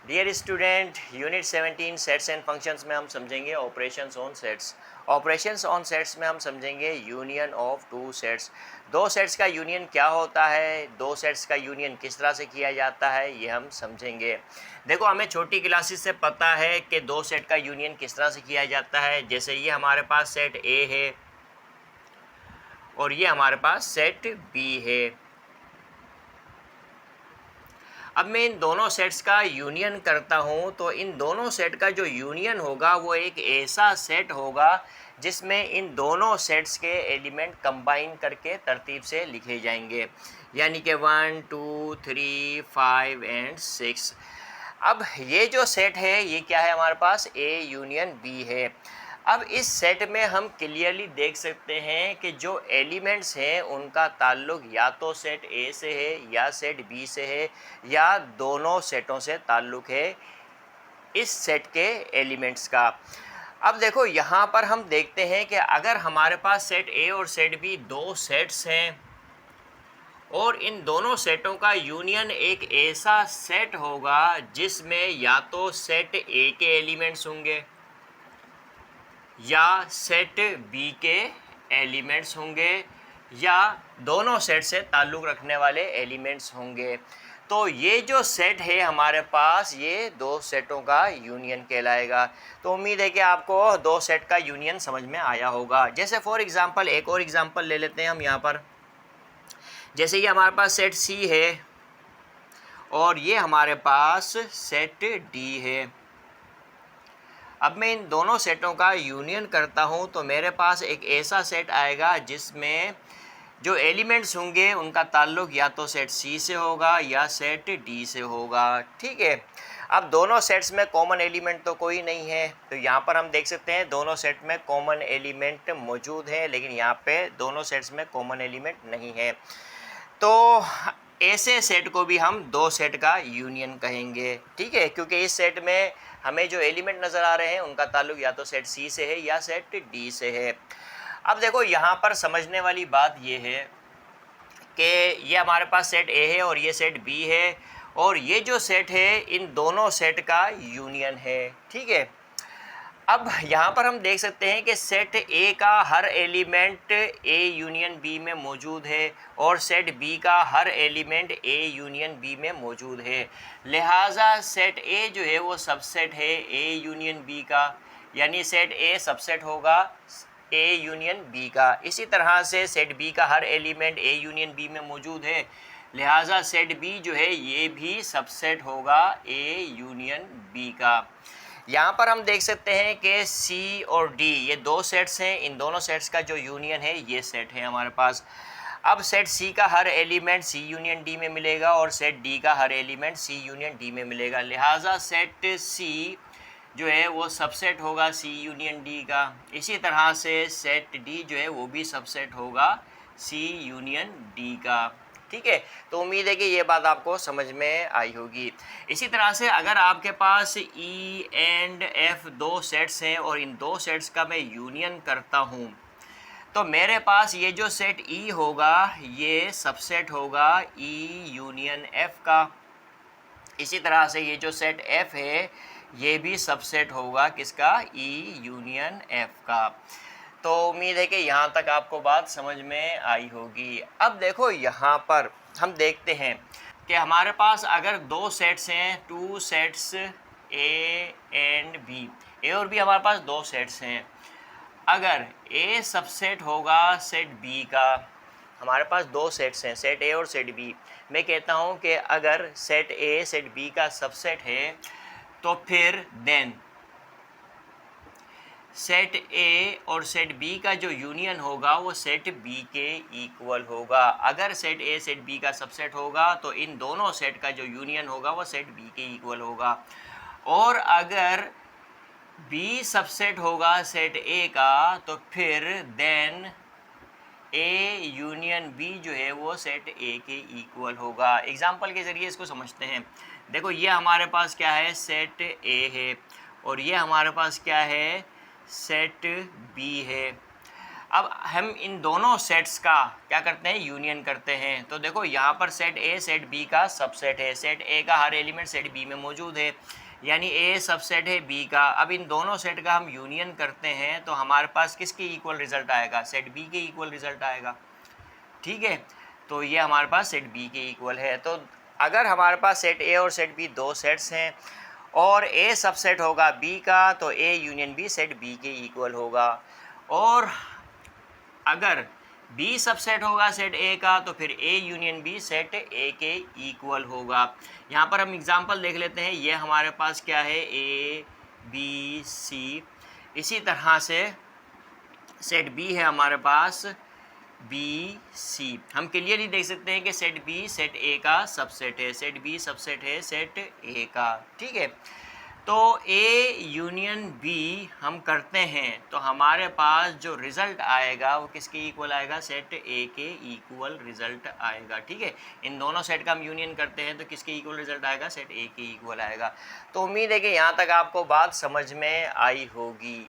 Dear student, unit 17 sets and functions में हम समझेंगे operations on sets. Operations on sets में हम समझेंगे यूनियन ऑफ टू सेट्स। दो सेट्स का यूनियन क्या होता है, दो सेट्स का यूनियन किस तरह से किया जाता है, ये हम समझेंगे। देखो, हमें छोटी क्लासेस से पता है कि दो सेट का यूनियन किस तरह से किया जाता है। जैसे ये हमारे पास सेट ए है और ये हमारे पास सेट बी है। अब मैं इन दोनों सेट्स का यूनियन करता हूँ तो इन दोनों सेट का जो यूनियन होगा वो एक ऐसा सेट होगा जिसमें इन दोनों सेट्स के एलिमेंट कंबाइन करके तरतीब से लिखे जाएंगे, यानी कि 1 2 3 5 एंड 6। अब ये जो सेट है ये क्या है, हमारे पास ए यूनियन बी है। अब इस सेट में हम क्लियरली देख सकते हैं कि जो एलिमेंट्स हैं उनका ताल्लुक या तो सेट ए से है या सेट बी से है या दोनों सेटों से ताल्लुक है इस सेट के एलिमेंट्स का। अब देखो, यहाँ पर हम देखते हैं कि अगर हमारे पास सेट ए और सेट बी दो सेट्स हैं और इन दोनों सेटों का यूनियन एक ऐसा सेट होगा जिसमें या तो सेट ए के एलिमेंट्स होंगे या सेट बी के एलिमेंट्स होंगे या दोनों सेट से ताल्लुक़ रखने वाले एलिमेंट्स होंगे, तो ये जो सेट है हमारे पास ये दो सेटों का यूनियन कहलाएगा। तो उम्मीद है कि आपको दो सेट का यूनियन समझ में आया होगा। जैसे फॉर एग्ज़ाम्पल एक और एग्ज़ाम्पल ले लेते हैं हम यहाँ पर। जैसे ये हमारे पास सेट सी है और ये हमारे पास सेट डी है। अब मैं इन दोनों सेटों का यूनियन करता हूँ तो मेरे पास एक ऐसा सेट आएगा जिसमें जो एलिमेंट्स होंगे उनका ताल्लुक या तो सेट सी से होगा या सेट डी से होगा। ठीक है, अब दोनों सेट्स में कॉमन एलिमेंट तो कोई नहीं है, तो यहाँ पर हम देख सकते हैं दोनों सेट में कॉमन एलिमेंट मौजूद है, लेकिन यहाँ पे दोनों सेट्स में कॉमन एलिमेंट नहीं है। तो ऐसे सेट को भी हम दो सेट का यूनियन कहेंगे। ठीक है, क्योंकि इस सेट में हमें जो एलिमेंट नज़र आ रहे हैं उनका ताल्लुक या तो सेट सी से है या सेट डी से है। अब देखो, यहाँ पर समझने वाली बात ये है कि ये हमारे पास सेट ए है और ये सेट बी है और ये जो सेट है इन दोनों सेट का यूनियन है। ठीक है, अब यहाँ पर हम देख सकते हैं कि सेट ए का हर एलिमेंट ए यूनियन बी में मौजूद है और सेट बी का हर एलिमेंट ए यूनियन बी में मौजूद है। लिहाजा सेट ए जो है वो सबसेट है ए यूनियन बी का, यानी सेट ए सबसेट होगा ए यूनियन बी का। इसी तरह से सेट बी का हर एलिमेंट ए यूनियन बी में मौजूद है, लिहाजा सेट बी जो है ये भी सबसेट होगा ए यूनियन बी का। यहाँ पर हम देख सकते हैं कि सी और डी ये दो सेट्स हैं, इन दोनों सेट्स का जो यूनियन है ये सेट है हमारे पास। अब सेट सी का हर एलिमेंट सी यूनियन डी में मिलेगा और सेट डी का हर एलिमेंट सी यूनियन डी में मिलेगा, लिहाजा सेट सी जो है वो सबसेट होगा सी यूनियन डी का। इसी तरह से सेट डी जो है वो भी सबसेट होगा सी यूनियन डी का। ठीक है, तो उम्मीद है कि ये बात आपको समझ में आई होगी। इसी तरह से अगर आपके पास ई एंड एफ दो सेट्स हैं और इन दो सेट्स का मैं यूनियन करता हूँ तो मेरे पास ये जो सेट ई होगा ये सबसेट होगा ई यूनियन एफ का। इसी तरह से ये जो सेट एफ है ये भी सबसेट होगा किसका, ई यूनियन एफ का। तो उम्मीद है कि यहाँ तक आपको बात समझ में आई होगी। अब देखो, यहाँ पर हम देखते हैं कि हमारे पास अगर दो सेट्स हैं, two sets A and B, A और बी हमारे पास दो सेट्स हैं। अगर ए सबसेट होगा सेट बी का, हमारे पास दो सेट्स हैं सेट ए और सेट बी, मैं कहता हूँ कि अगर सेट ए सेट बी का सबसेट है तो फिर देन सेट ए और सेट बी का जो यूनियन होगा वो सेट बी के इक्वल होगा। अगर सेट ए सेट बी का सबसेट होगा तो इन दोनों सेट का जो यूनियन होगा वो सेट बी के इक्वल होगा, और अगर बी सबसेट होगा सेट ए का तो फिर देन ए यूनियन बी जो है वो सेट ए के इक्वल होगा। एग्जाम्पल के ज़रिए इसको समझते हैं। देखो, ये हमारे पास क्या है, सेट ए है और ये हमारे पास क्या है, सेट बी है। अब हम इन दोनों सेट्स का क्या करते हैं, यूनियन करते हैं। तो देखो यहाँ पर सेट ए सेट बी का सबसेट है, सेट ए का हर एलिमेंट सेट बी में मौजूद है, यानी ए सबसेट है बी का। अब इन दोनों सेट का हम यूनियन करते हैं तो हमारे पास किसके इक्वल रिजल्ट आएगा, सेट बी के इक्वल रिजल्ट आएगा। ठीक है, तो ये हमारे पास सेट बी के इक्वल है। तो अगर हमारे पास सेट ए और सेट बी दो सेट्स हैं और ए सबसेट होगा बी का, तो A union B set B के इक्वल होगा। और अगर बी सबसेट होगा सेट ए का, तो फिर A union B set A के इक्वल होगा। यहाँ पर हम एग्जांपल देख लेते हैं। ये हमारे पास क्या है, ए बी सी। इसी तरह से सेट बी है हमारे पास बी सी। हम क्लियरली देख सकते हैं कि सेट बी सेट ए का सबसेट है, सेट बी सबसेट है सेट ए का। ठीक है, तो ए यूनियन बी हम करते हैं तो हमारे पास जो रिज़ल्ट आएगा वो किसके इक्वल आएगा, सेट ए के इक्वल रिज़ल्ट आएगा। ठीक है, इन दोनों सेट का हम यूनियन करते हैं तो किसके इक्वल रिज़ल्ट आएगा, सेट ए के इक्वल आएगा। तो उम्मीद है कि यहाँ तक आपको बात समझ में आई होगी।